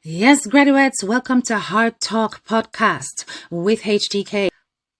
Yes, graduates, welcome to Hard Talk podcast with HTK.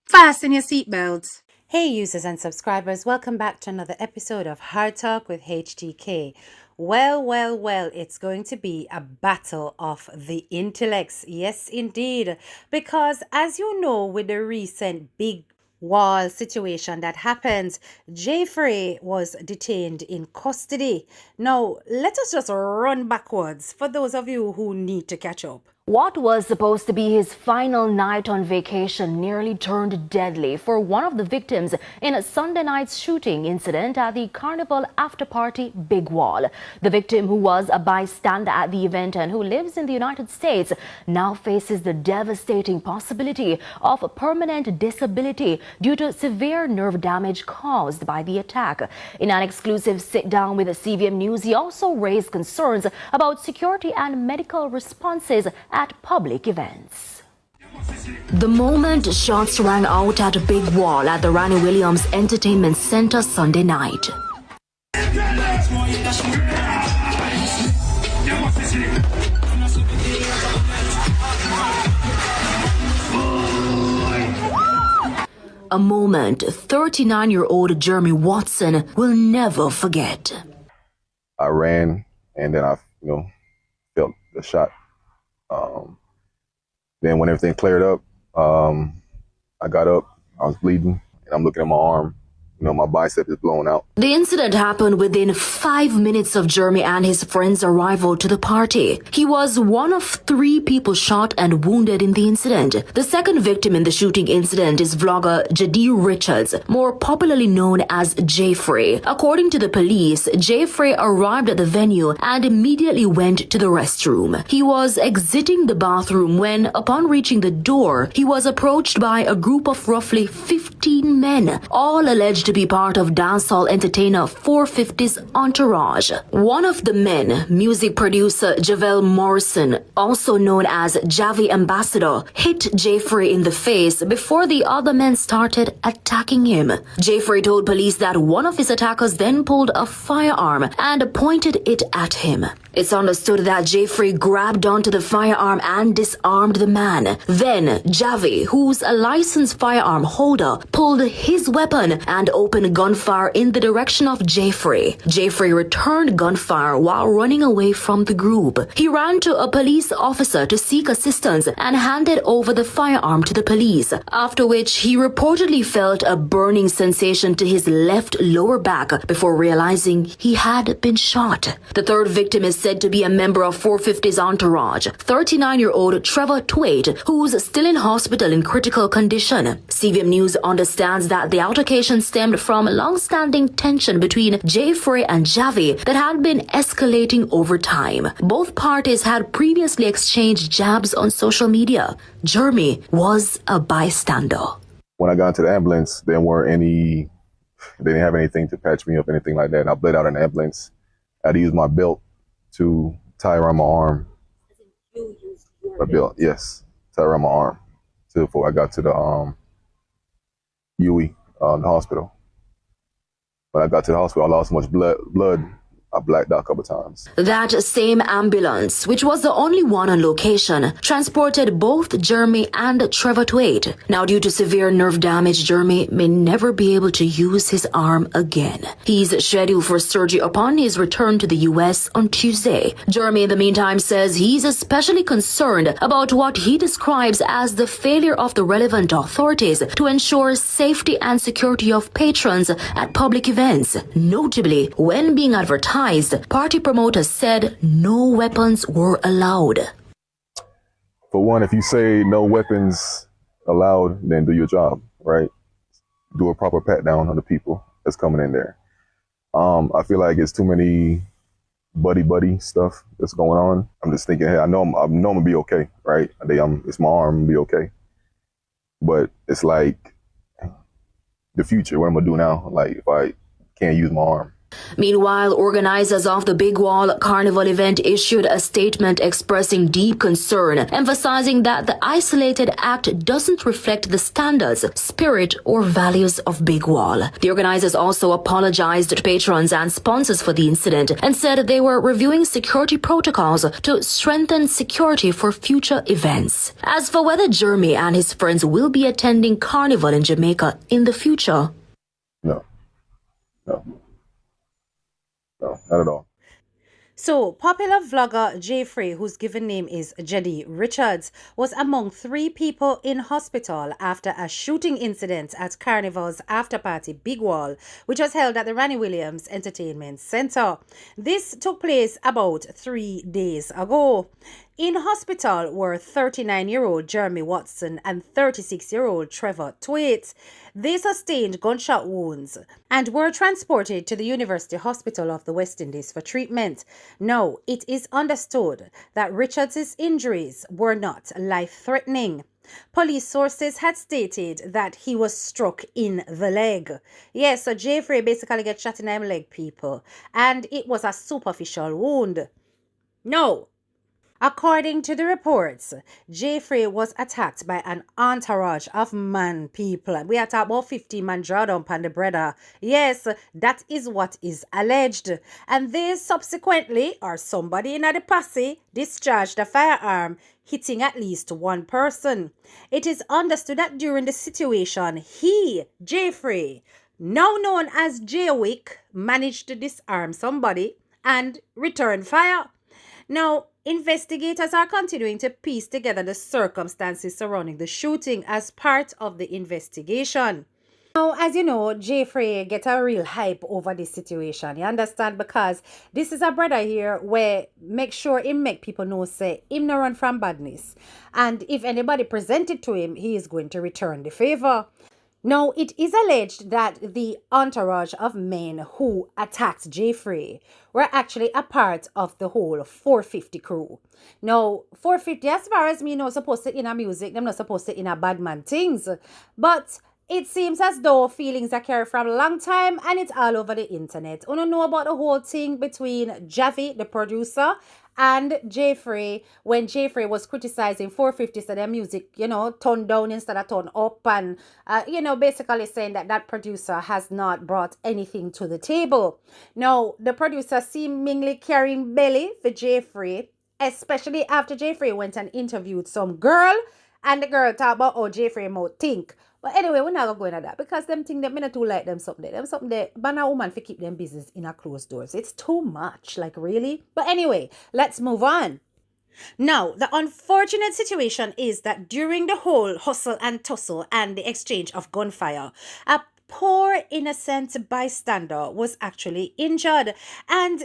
Fasten your seatbelts. Hey, users and subscribers, welcome back to another episode of Hard Talk with HTK. Well, it's going to be a battle of the intellects. Yes, indeed. Because as you know, with the recent big wall situation that happened, Jaii Frais was detained in custody. Now, let us just run backwards for those of you who need to catch up. What was supposed to be his final night on vacation nearly turned deadly for one of the victims in a Sunday night's shooting incident at the Carnival after party Big Wall. The victim, who was a bystander at the event and who lives in the United States, now faces the devastating possibility of permanent disability due to severe nerve damage caused by the attack. In an exclusive sit-down with CVM News, he also raised concerns about security and medical responses at public events. The moment shots rang out at Big Wall at the Ranny Williams Entertainment Center Sunday night. A moment 39-year-old Jeremy Watson will never forget. I ran and then I, felt the shot. Then when everything cleared up, I got up, I was bleeding, and I'm looking at my arm. My bicep is blown out. The incident happened within 5 minutes of Jeremy and his friends' arrival to the party. He was one of 3 people shot and wounded in the incident. The second victim in the shooting incident is vlogger Jaii Richards, more popularly known as Jaii Frais. According to the police, Jaii Frais arrived at the venue and immediately went to the restroom. He was exiting the bathroom when, upon reaching the door, he was approached by a group of roughly 15 men, all alleged to be part of dancehall entertainer 450's entourage. One of the men, music producer Javel Morrison, also known as Javi Ambassador, hit Jaii Frais in the face before the other men started attacking him. Jaii Frais told police that one of his attackers then pulled a firearm and pointed it at him. It's understood that Jaii Frais grabbed onto the firearm and disarmed the man. Then Javi, who's a licensed firearm holder, pulled his weapon and opened gunfire in the direction of Jaii Frais. Jaii Frais returned gunfire while running away from the group. He ran to a police officer to seek assistance and handed over the firearm to the police, after which he reportedly felt a burning sensation to his left lower back before realizing he had been shot. The third victim is said to be a member of 450's entourage, 39-year-old Trevor Twait, who's still in hospital in critical condition. CVM News understands that the altercation stemmed from long-standing tension between Jaii Frais and Javi that had been escalating over time. Both parties had previously exchanged jabs on social media. Jeremy was a bystander. When I got into the ambulance, they didn't have anything to patch me up, anything like that. And I bled out in the ambulance. I had to use my belt to tie around my arm. You used your A belt, yes. Tie around my arm before I got to the UE, the hospital. When I got to the hospital, I lost so much blood. I blacked out a couple times. That same ambulance, which was the only one on location, transported both Jeremy and Trevor Twait. Now, due to severe nerve damage, Jeremy may never be able to use his arm again. He's scheduled for surgery upon his return to the U.S. on Tuesday. Jeremy, in the meantime, says he's especially concerned about what he describes as the failure of the relevant authorities to ensure safety and security of patrons at public events. Notably, when being advertised, party promoters said no weapons were allowed. For one, if you say no weapons allowed, then do your job, right? Do a proper pat down on the people that's coming in there. I feel like it's too many buddy stuff that's going on. I'm just thinking, hey, I know I'm gonna be okay, right? It's my arm, I'm gonna be okay. But it's like the future, what I'm gonna do now? Like if I can't use my arm. Meanwhile, organizers of the Big Wall Carnival event issued a statement expressing deep concern, emphasizing that the isolated act doesn't reflect the standards, spirit, or values of Big Wall. The organizers also apologized to patrons and sponsors for the incident and said they were reviewing security protocols to strengthen security for future events. As for whether Jeremy and his friends will be attending Carnival in Jamaica in the future, No. No. No, not at all. So, popular vlogger Jaii Frais, whose given name is Jaii Richards, was among 3 people in hospital after a shooting incident at Carnival's after-party Big Wall, which was held at the Ranny Williams Entertainment Center. This took place about 3 days ago. In hospital were 39-year-old Jeremy Watson and 36-year-old Trevor Thwaite. They sustained gunshot wounds and were transported to the University Hospital of the West Indies for treatment. Now, it is understood that Richards' injuries were not life-threatening. Police sources had stated that he was struck in the leg. Yes, so Jaii Frais basically got shot in the leg, people. And it was a superficial wound. No. According to the reports, Jaii Frais was attacked by an entourage of man people. We are talking about 15 man drawdown on the brother. Yes, that is what is alleged. And they subsequently, or somebody in the posse, discharged a firearm, hitting at least one person. It is understood that during the situation, he, Jaii Frais, now known as Jaywick, managed to disarm somebody and return fire. Now, investigators are continuing to piece together the circumstances surrounding the shooting as part of the investigation. Now, as you know, Jaii Frais get a real hype over this situation. You understand? Because this is a brother here where make sure him make people know say him no run from badness. And if anybody present it to him, he is going to return the favor. Now, it is alleged that the entourage of men who attacked Jaii Frais were actually a part of the whole 450 crew. Now, 450, as far as me know, supposed to in a music, them not supposed to in a bad man things. But it seems as though feelings are carried from a long time and it's all over the internet. You don't know about the whole thing between Javi, the producer, and Jaii Frais, when Jaii Frais was criticizing 450, so their music, toned down instead of toned up, and, basically saying that that producer has not brought anything to the table. Now, the producer seemingly carrying belly for Jaii Frais, especially after Jaii Frais went and interviewed some girl, and the girl talked about how Jaii Frais might think. But anyway, we're not going to go into that because them think that me not too like them something. Them something that ban a woman for keep them business in a closed doors. It's too much, like really. But anyway, let's move on. Now, the unfortunate situation is that during the whole hustle and tussle and the exchange of gunfire, a poor innocent bystander was actually injured. And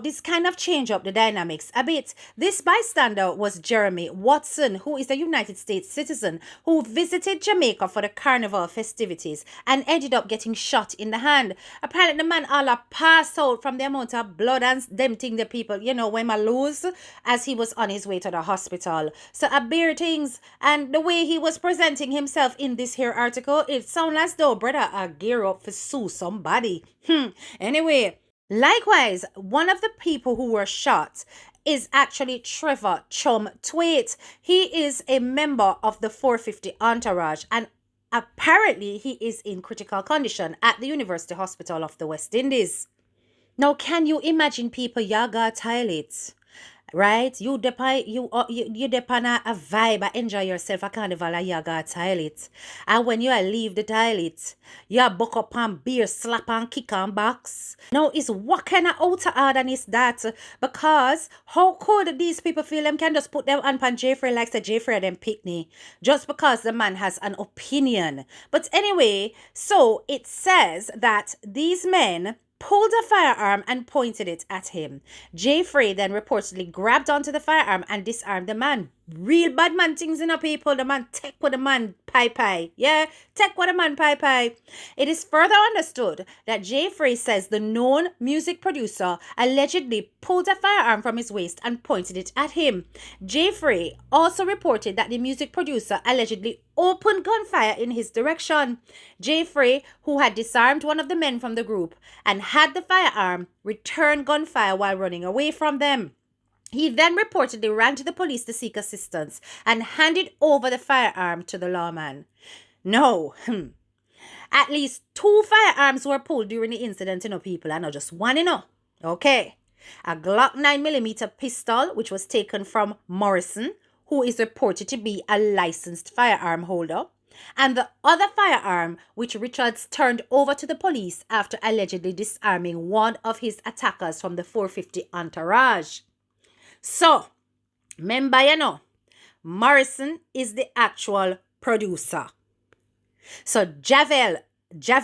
this kind of changed up the dynamics a bit. This bystander was Jeremy Watson, who is a United States citizen who visited Jamaica for the carnival festivities and ended up getting shot in the hand. Apparently the man all passed out from the amount of blood and them thing the people when I lose as he was on his way to the hospital. So a beer things, and the way he was presenting himself in this here article, it sounds as though brother gear up for sue somebody. Anyway, likewise, one of the people who were shot is actually Trevor Chum Thwaite. He is a member of the 450 entourage and apparently he is in critical condition at the University Hospital of the West Indies. Now, can you imagine people yaga toilets? Right? You depend a vibe, enjoy yourself a carnival and you got toilet. And when you leave the toilet, you buck up and beer, slap and kick on box. Now, it's what kind of outer order is that? Because how could these people feel them can just put them on Jaii Frais like the Jaii Frais them picnic just because the man has an opinion. But anyway, so it says that these men pulled a firearm and pointed it at him. Jaii Frais then reportedly grabbed onto the firearm and disarmed the man, real bad man things in a people. The man take with the man pie. Yeah, take with the man pie. It is further understood that Jaii Frais says the known music producer allegedly pulled a firearm from his waist and pointed it at him. Jaii Frais also reported that the music producer allegedly opened gunfire in his direction. Jaii Frais, who had disarmed one of the men from the group and had the firearm, returned gunfire while running away from them. He then reportedly ran to the police to seek assistance and handed over the firearm to the lawman. No, at least 2 firearms were pulled during the incident, people, and not just one, Okay. A Glock 9mm pistol, which was taken from Morrison, who is reported to be a licensed firearm holder, and the other firearm, which Richards turned over to the police after allegedly disarming one of his attackers from the 450 entourage. So, remember, Morrison is the actual producer. So, Jaii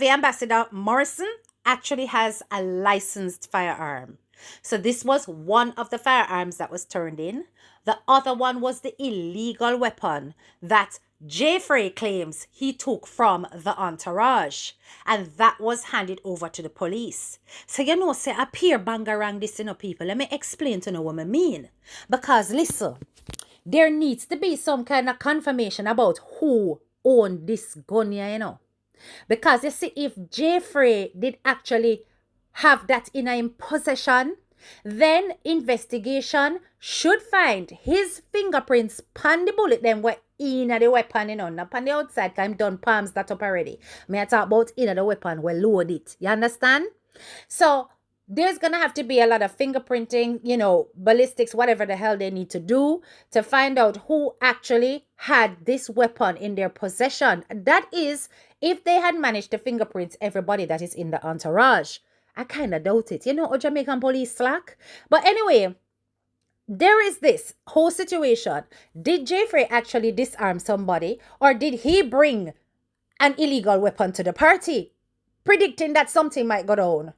Ambassador Morrison actually has a licensed firearm. So, this was one of the firearms that was turned in. The other one was the illegal weapon that Jaii Frais claims he took from the entourage, and that was handed over to the police. So say a peer bangarang this, people. Let me explain to what I mean. Because listen, there needs to be some kind of confirmation about who owned this gun here, Because you see, if Jaii Frais did actually have that in possession, then investigation should find his fingerprints pan the bullet them were in the weapon, not pan the outside, because I'm done palms that up already. I talk about in the weapon, we load it. You understand? So there's gonna have to be a lot of fingerprinting, ballistics, whatever the hell they need to do to find out who actually had this weapon in their possession. That is, if they had managed to fingerprint everybody that is in the entourage. I kind of doubt it. Jamaican police slack. But anyway, there is this whole situation. Did Jaii Frais actually disarm somebody, or did he bring an illegal weapon to the party, predicting that something might go down?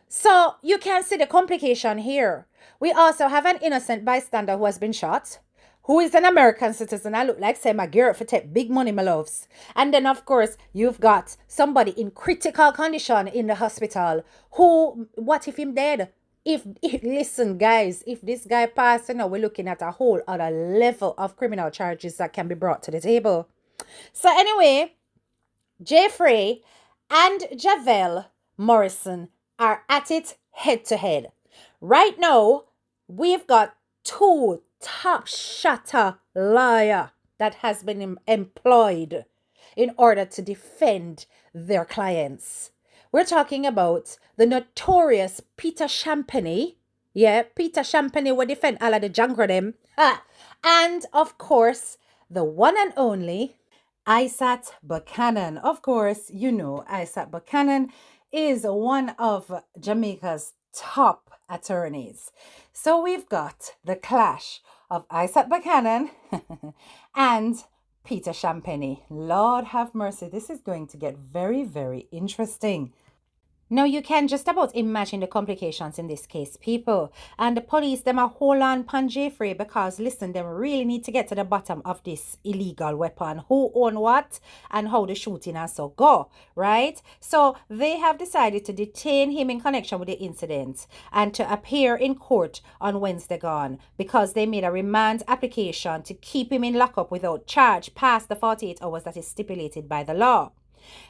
So you can see the complication here. We also have an innocent bystander who has been shot, who is an American citizen. I look like, say, my girl for take big money, my loves. And then, of course, you've got somebody in critical condition in the hospital who, what if him dead? If listen, guys, if this guy passed, we're looking at a whole other level of criminal charges that can be brought to the table. So anyway, Jaii Frais and Jaii Morrison are at it head to head. Right now, we've got 2 top shutter lawyer that has been employed in order to defend their clients. We're talking about the notorious Peter Champagny. Yeah, Peter Champagny will defend all of the junk them. And of course, the one and only Isat Buchanan. Of course, Isat Buchanan is one of Jamaica's top attorneys. So we've got the clash of Isat Buchanan and Peter Champagny. Lord have mercy. This is going to get very, very interesting. Now, you can just about imagine the complications in this case, people. And the police, them are hold on pan Jaii Frais because, listen, they really need to get to the bottom of this illegal weapon. Who own what and how the shooting has so go, right? So they have decided to detain him in connection with the incident and to appear in court on Wednesday gone because they made a remand application to keep him in lockup without charge past the 48 hours that is stipulated by the law.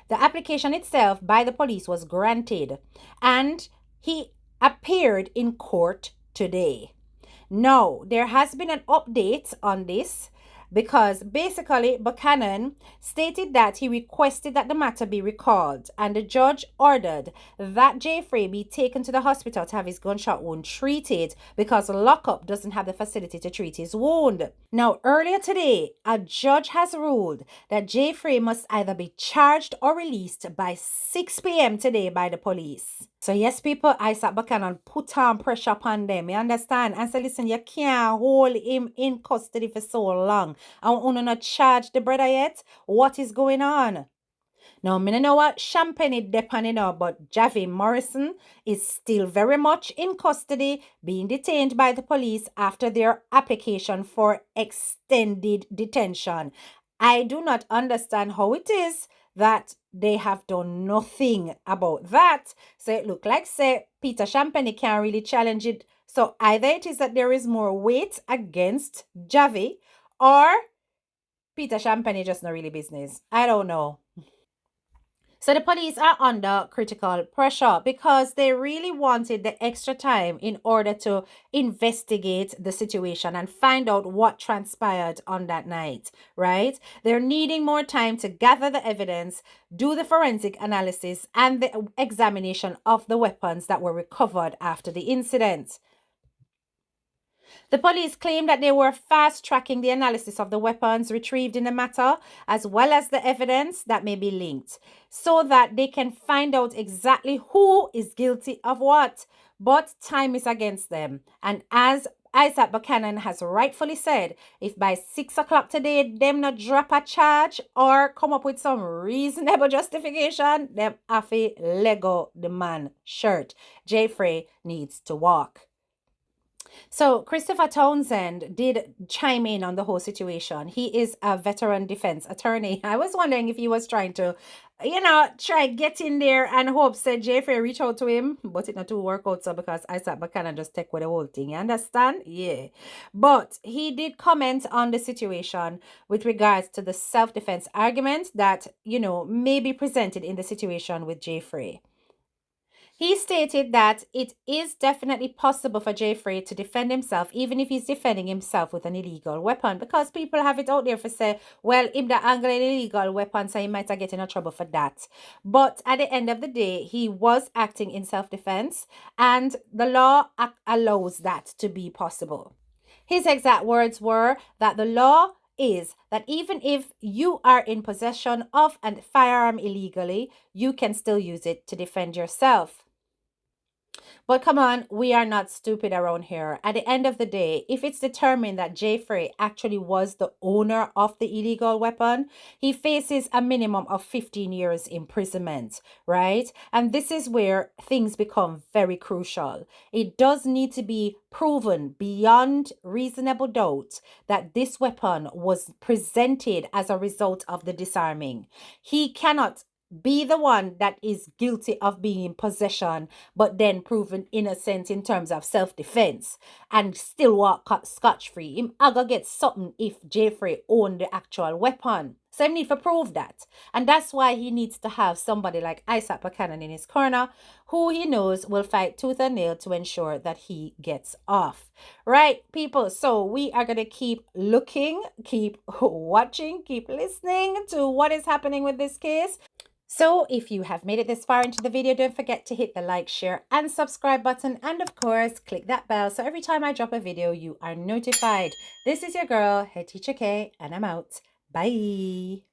The application itself by the police was granted and he appeared in court today. Now, there has been an update on this because basically Buchanan stated that he requested that the matter be recalled and the judge ordered that Jaii Frais be taken to the hospital to have his gunshot wound treated because lockup doesn't have the facility to treat his wound. Now, earlier today, a judge has ruled that Jaii Frais must either be charged or released by 6 p.m. today by the police. So yes, people, Isat Buchanan put on pressure upon them. You understand? And say, listen, you can't hold him in custody for so long. And you not charge the brother yet? What is going on? Now, I don't know what Champagne depending now, but Javi Morrison is still very much in custody, being detained by the police after their application for extended detention. I do not understand how it is that they have done nothing about that. So it look like say Peter Champagne can't really challenge it. So either it is that there is more weight against Javi, or Peter Champagne just not really business. I don't know. So the police are under critical pressure because they really wanted the extra time in order to investigate the situation and find out what transpired on that night, right? They're needing more time to gather the evidence, do the forensic analysis, and the examination of the weapons that were recovered after the incident. The police claim that they were fast-tracking the analysis of the weapons retrieved in the matter, as well as the evidence that may be linked, so that they can find out exactly who is guilty of what. But time is against them. And as Isat Buchanan has rightfully said, if by 6 o'clock today them not drop a charge or come up with some reasonable justification, them have to Lego the man shirt. Jaii Frais needs to walk. So Christopher Townsend did chime in on the whole situation. He is a veteran defense attorney. I was wondering if he was trying to, try get in there and hope said Jaii Frais reach out to him, but it not to work out so because Isat Buchanan just take with the whole thing. You understand? Yeah. But he did comment on the situation with regards to the self-defense argument that, may be presented in the situation with Jaii Frais. He stated that it is definitely possible for Jaii Frais to defend himself, even if he's defending himself with an illegal weapon, because people have it out there for say, well, if the angle an illegal weapon, so he might get in trouble for that. But at the end of the day, he was acting in self-defense, and the law allows that to be possible. His exact words were that the law is that even if you are in possession of a firearm illegally, you can still use it to defend yourself. But come on, we are not stupid around here. At the end of the day, if it's determined that Jaii Frais actually was the owner of the illegal weapon, he faces a minimum of 15 years imprisonment, right? And this is where things become very crucial. It does need to be proven beyond reasonable doubt that this weapon was presented as a result of the disarming. He cannot be the one that is guilty of being in possession, but then proven innocent in terms of self-defense and still walk scotch-free. Him aga get something if Jaii Frais owned the actual weapon. So he need to prove that. And that's why he needs to have somebody like Isat Buchanan in his corner, who he knows will fight tooth and nail to ensure that he gets off. Right, people? So we are going to keep looking, keep watching, keep listening to what is happening with this case. So if you have made it this far into the video, don't forget to hit the like, share, and subscribe button. And of course, click that bell so every time I drop a video, you are notified. This is your girl, HTK, and I'm out. Bye.